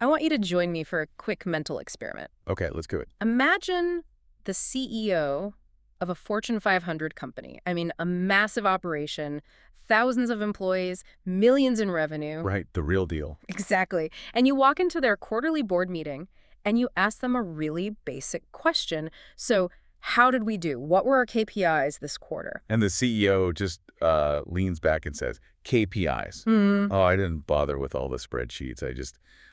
I want you to join me for a quick mental experiment. Okay, let's do it. Imagine the CEO of a Fortune 500 company. I mean, a massive operation, thousands of employees, millions in revenue. Right, the real deal. Exactly. And you walk into their quarterly board meeting and you ask them a really basic question. So, how did we do? What were our KPIs this quarter? And the CEO just leans back and says, KPIs. Oh, I didn't bother with all the spreadsheets.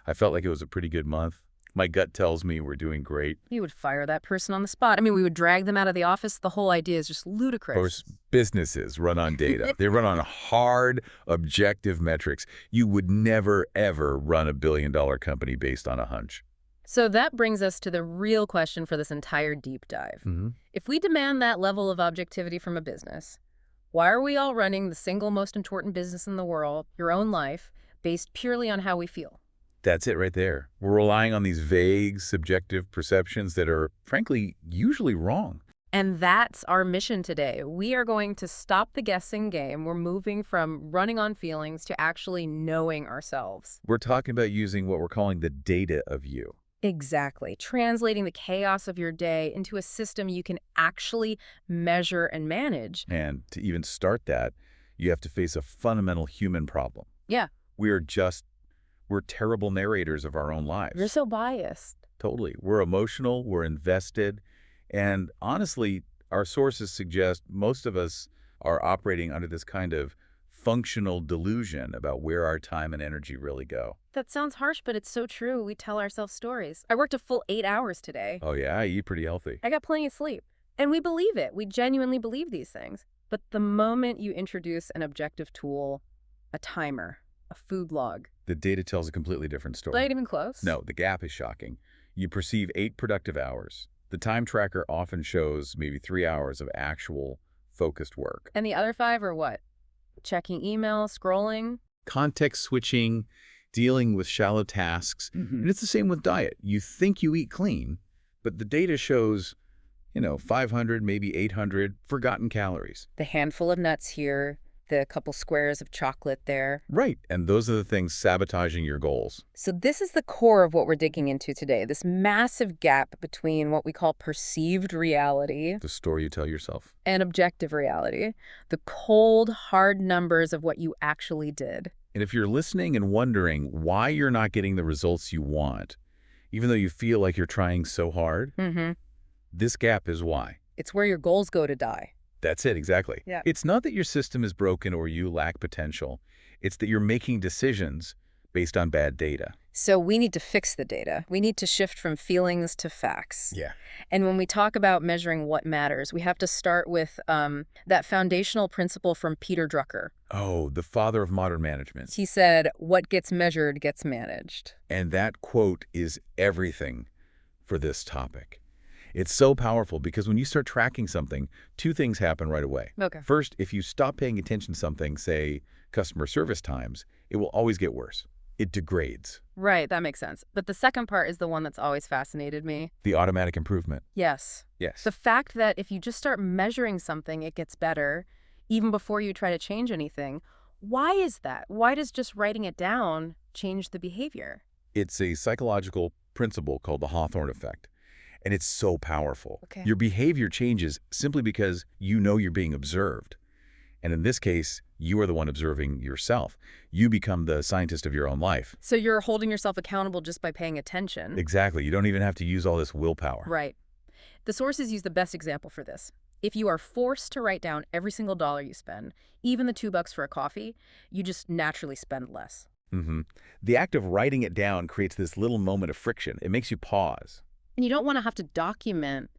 I felt like it was a pretty good month. My gut tells me we're doing great. You would fire that person on the spot. I mean, we would drag them out of the office. The whole idea is just ludicrous. Of course, businesses run on data. They run on hard, objective metrics. You would never, ever run a billion-dollar company based on a hunch. So that brings us to the real question for this entire deep dive. If we demand that level of objectivity from a business, why are we all running the single most important business in the world, your own life, based purely on how we feel? That's it right there. We're relying on these vague, subjective perceptions that are, frankly, usually wrong. And that's our mission today. We are going to stop the guessing game. We're moving from running on feelings to actually knowing ourselves. We're talking about using what we're calling the data of you. Exactly. Translating the chaos of your day into a system you can actually measure and manage. And to even start that, you have to face a fundamental human problem. Yeah. We're terrible narrators of our own lives. You're so biased. Totally. We're emotional, we're invested, and honestly, our sources suggest most of us are operating under this kind of functional delusion about where our time and energy really go. That sounds harsh, but it's so true. We tell ourselves stories. I worked a full 8 hours today. Oh yeah, I eat pretty healthy. I got plenty of sleep. And we believe it. We genuinely believe these things. But the moment you introduce an objective tool, a timer, a food log. The data tells a completely different story. Not even close? No, the gap is shocking. You perceive 8 productive hours. The time tracker often shows maybe 3 hours of actual focused work. And the other 5 are what? Checking email, scrolling? Context switching, dealing with shallow tasks. And it's the same with diet. You think you eat clean, but the data shows, 500, maybe 800 forgotten calories. The handful of nuts here, the couple squares of chocolate there. Right, and those are the things sabotaging your goals. So this is the core of what we're digging into today, this massive gap between what we call perceived reality, The story you tell yourself. and objective reality, the cold, hard numbers of what you actually did. And if you're listening and wondering why you're not getting the results you want, even though you feel like you're trying so hard, this gap is why. It's where your goals go to die. That's it, exactly. Yeah. It's not that your system is broken or you lack potential. It's that you're making decisions based on bad data. So we need to fix the data. We need to shift from feelings to facts. Yeah. And when we talk about measuring what matters, we have to start with that foundational principle from Peter Drucker. Oh, the father of modern management. He said, what gets measured gets managed. And that quote is everything for this topic. It's so powerful because when you start tracking something, 2 things happen right away. Okay. First, if you stop paying attention to something, say customer service times, it will always get worse. It degrades. Right, that makes sense. But the second part is the one that's always fascinated me. The automatic improvement. Yes. Yes. The fact that if you just start measuring something, it gets better, even before you try to change anything. Why is that? Why does just writing it down change the behavior? It's a psychological principle called the Hawthorne effect. And it's so powerful. Okay. Your behavior changes simply because you know you're being observed. And in this case, you are the one observing yourself. You become the scientist of your own life. So you're holding yourself accountable just by paying attention. Exactly. You don't even have to use all this willpower. Right. The sources use the best example for this. If you are forced to write down every single dollar you spend, even the $2 for a coffee, you just naturally spend less. The act of writing it down creates this little moment of friction. It makes you pause. And you don't want to have to document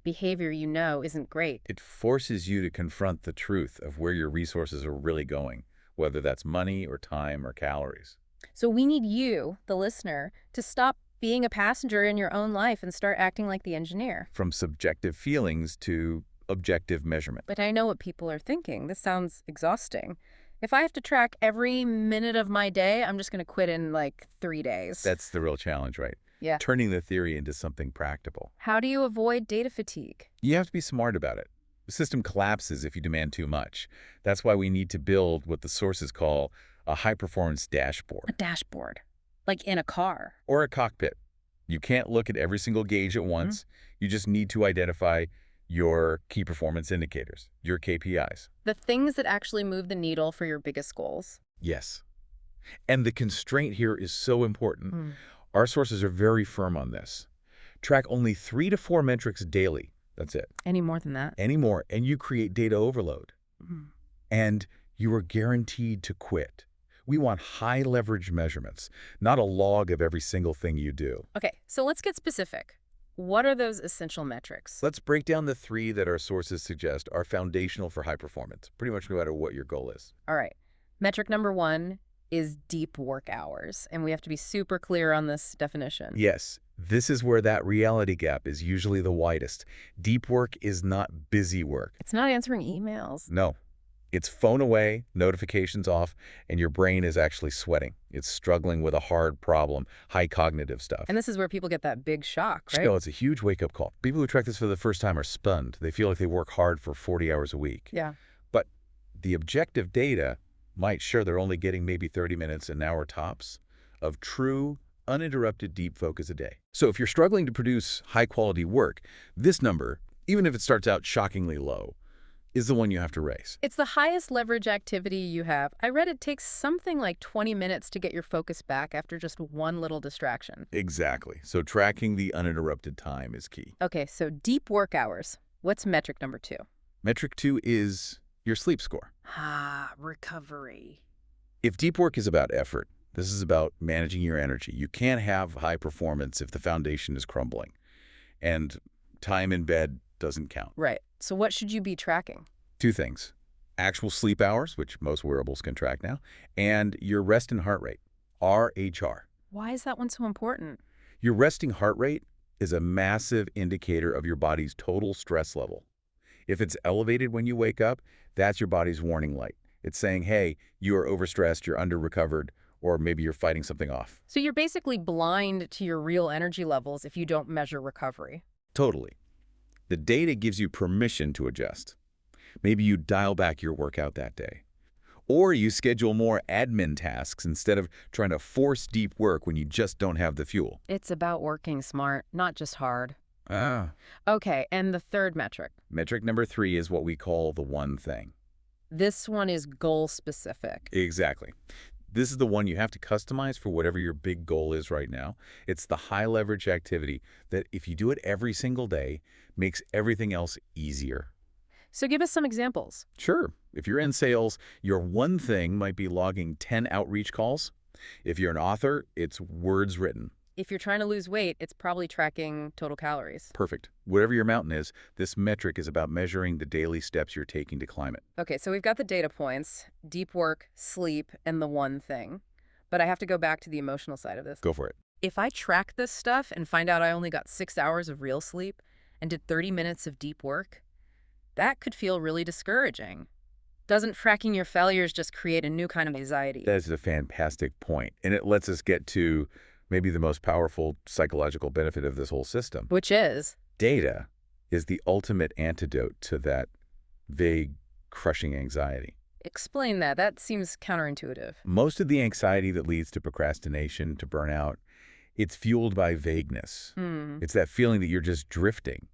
behavior you know isn't great. It forces you to confront the truth of where your resources are really going, whether that's money or time or calories. So we need you, the listener, to stop being a passenger in your own life and start acting like the engineer. From subjective feelings to objective measurement. But I know what people are thinking. This sounds exhausting. If I have to track every minute of my day, I'm just going to quit in like 3 days. That's the real challenge, right? Yeah. Turning the theory into something practical. How do you avoid data fatigue? You have to be smart about it. The system collapses if you demand too much. That's why we need to build what the sources call a high-performance A dashboard. dashboard. Like in a car. or a cockpit. You can't look at every single gauge at once. You just need to identify your key performance indicators, your KPIs. The things that actually move the needle for your biggest goals. Yes. And the constraint here is so important. Our sources are very firm on this. Track only 3 to 4 metrics daily. That's it. Any more than that? Any more, and you create data overload. And you are guaranteed to quit. We want high leverage measurements, not a log of every single thing you do. Okay, so let's get specific. What are those essential metrics? Let's break down the 3 that our sources suggest are foundational for high performance, pretty much no matter what your goal is. All right. Metric number 1 is deep work hours, and we have to be super clear on this definition. Yes, this is where that reality gap is usually the widest. Deep work is not busy work. It's not answering emails. No. It's phone away, notifications off, and your brain is actually sweating. It's struggling with a hard problem, high cognitive stuff. And this is where people get that big shock, right? No, it's a huge wake-up call. People who track this for the first time are stunned. They feel like they work hard for 40 hours a week. Yeah. But the objective data might show they're only getting maybe 30 minutes, an hour tops, of true, uninterrupted deep focus a day. So if you're struggling to produce high-quality work, this number, even if it starts out shockingly low, is the one you have to raise. It's the highest leverage activity you have. I read it takes something like 20 minutes to get your focus back after just one little distraction. Exactly. So tracking the uninterrupted time is key. Okay, so deep work hours. What's metric number 2? Metric 2 is your sleep score. Recovery. If deep work is about effort, this is about managing your energy. You can't have high performance if the foundation is crumbling. And time in bed doesn't count. Right. So what should you be tracking? 2 things. Actual sleep hours, which most wearables can track now, and your rest and heart rate, RHR. Why is that one so important? Your resting heart rate is a massive indicator of your body's total stress level. If it's elevated when you wake up, that's your body's warning light. It's saying, hey, you are overstressed, you're under-recovered, or maybe you're fighting something off. So you're basically blind to your real energy levels if you don't measure recovery. Totally. The data gives you permission to adjust. Maybe you dial back your workout that day. Or you schedule more admin tasks instead of trying to force deep work when you just don't have the fuel. It's about working smart, not just hard. Ah. Okay, and the third metric. Metric number 3 is what we call the one thing. This one is goal specific. Exactly. This is the one you have to customize for whatever your big goal is right now. It's the high leverage activity that if you do it every single day, makes everything else easier. So give us some examples. Sure. If you're in sales, your one thing might be logging 10 outreach calls. If you're an author, it's words written. If you're trying to lose weight, it's probably tracking total calories. Perfect. Whatever your mountain is, this metric is about measuring the daily steps you're taking to climb it. Okay, so we've got the data points, deep work, sleep, and the one thing. But I have to go back to the emotional side of this. Go for it. If I track this stuff and find out I only got 6 hours of real sleep and did 30 minutes of deep work, that could feel really discouraging. Doesn't tracking your failures just create a new kind of anxiety? That is a fantastic point, and it lets us get to maybe the most powerful psychological benefit of this whole system. Which is? Data is the ultimate antidote to that vague, crushing anxiety. Explain that. That seems counterintuitive. Most of the anxiety that leads to procrastination, to burnout, it's fueled by vagueness. It's that feeling that you're just drifting,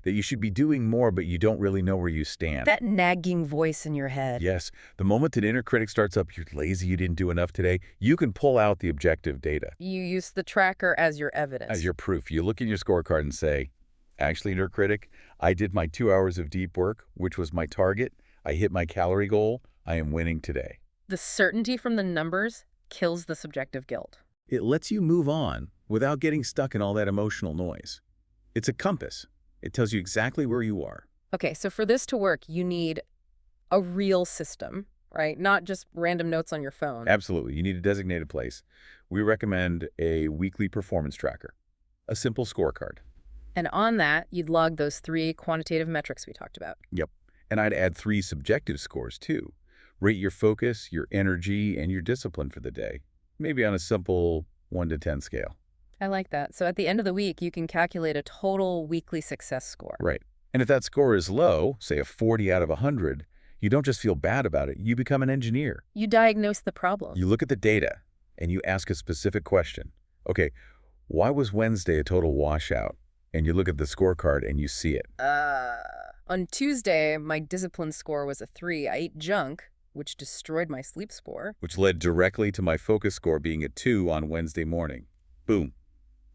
that you should be doing more, but you don't really know where you stand. That nagging voice in your head. Yes. The moment that inner critic starts up, you're lazy, you didn't do enough today, you can pull out the objective data. You use the tracker as your evidence. As your proof. You look in your scorecard and say, actually, inner critic, I did my 2 hours of deep work, which was my target. I hit my calorie goal. I am winning today. The certainty from the numbers kills the subjective guilt. It lets you move on without getting stuck in all that emotional noise. It's a compass. It tells you exactly where you are. Okay, so for this to work, you need a real system, right? Not just random notes on your phone. Absolutely. You need a designated place. We recommend a weekly performance tracker, a simple scorecard. And on that, you'd log those 3 quantitative metrics we talked about. Yep. And I'd add 3 subjective scores, too. Rate your focus, your energy, and your discipline for the day, maybe on a simple 1 to 10 scale. I like that. So at the end of the week, you can calculate a total weekly success score. Right. And if that score is low, say a 40 out of 100, you don't just feel bad about it. You become an engineer. You diagnose the problem. You look at the data, and you ask a specific question. Okay, why was Wednesday a total washout? And you look at the scorecard and you see it. On Tuesday, my discipline score was a 3. I ate junk, which destroyed my sleep score. Which led directly to my focus score being a 2 on Wednesday morning. Boom.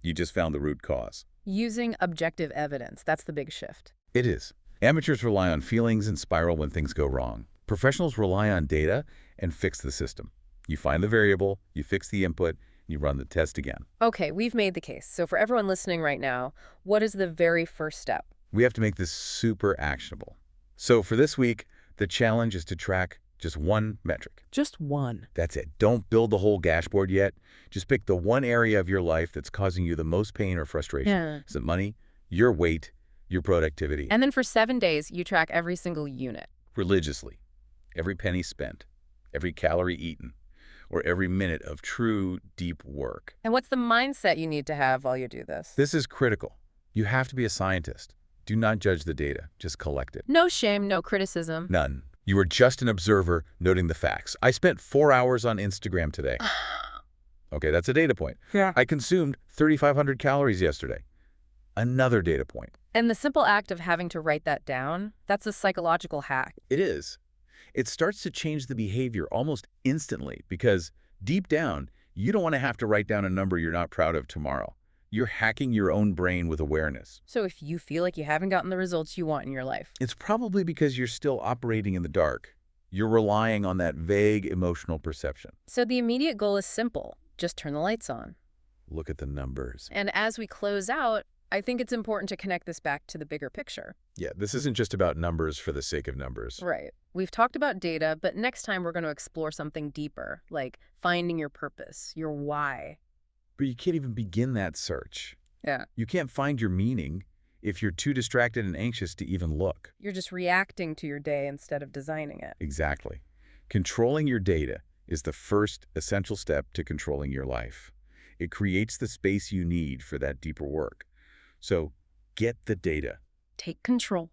You just found the root cause. Using objective evidence, that's the big shift. It is. Amateurs rely on feelings and spiral when things go wrong. Professionals rely on data and fix the system. You find the variable, you fix the input, and you run the test again. Okay, we've made the case. So for everyone listening right now, what is the very first step? We have to make this super actionable. So for this week, the challenge is to track just one metric. Just one. That's it. Don't build the whole dashboard yet. Just pick the one area of your life that's causing you the most pain or frustration. Yeah. Is it money, your weight, your productivity? And then for 7 days, you track every single unit. Religiously. Every penny spent, every calorie eaten, or every minute of true, deep work. And what's the mindset you need to have while you do this? This is critical. You have to be a scientist. Do not judge the data. Just collect it. No shame, no criticism. None. You are just an observer noting the facts. I spent 4 hours on Instagram today. Okay, that's a data point. Yeah. I consumed 3,500 calories yesterday. Another data point. And the simple act of having to write that down, that's a psychological hack. It is. It starts to change the behavior almost instantly because deep down, you don't want to have to write down a number you're not proud of tomorrow. You're hacking your own brain with awareness. So if you feel like you haven't gotten the results you want in your life, It's probably because you're still operating in the dark. You're relying on that vague emotional perception. so the immediate goal is simple. Just turn the lights on. Look at the numbers. And as we close out, I think it's important to connect this back to the bigger picture. Yeah, this isn't just about numbers for the sake of numbers. Right. We've talked about data, but next time we're going to explore something deeper, like finding your purpose, your why. But you can't even begin that search. Yeah. You can't find your meaning if you're too distracted and anxious to even look. You're just reacting to your day instead of designing it. Exactly. Controlling your data is the first essential step to controlling your life. It creates the space you need for that deeper work. So get the data. Take control.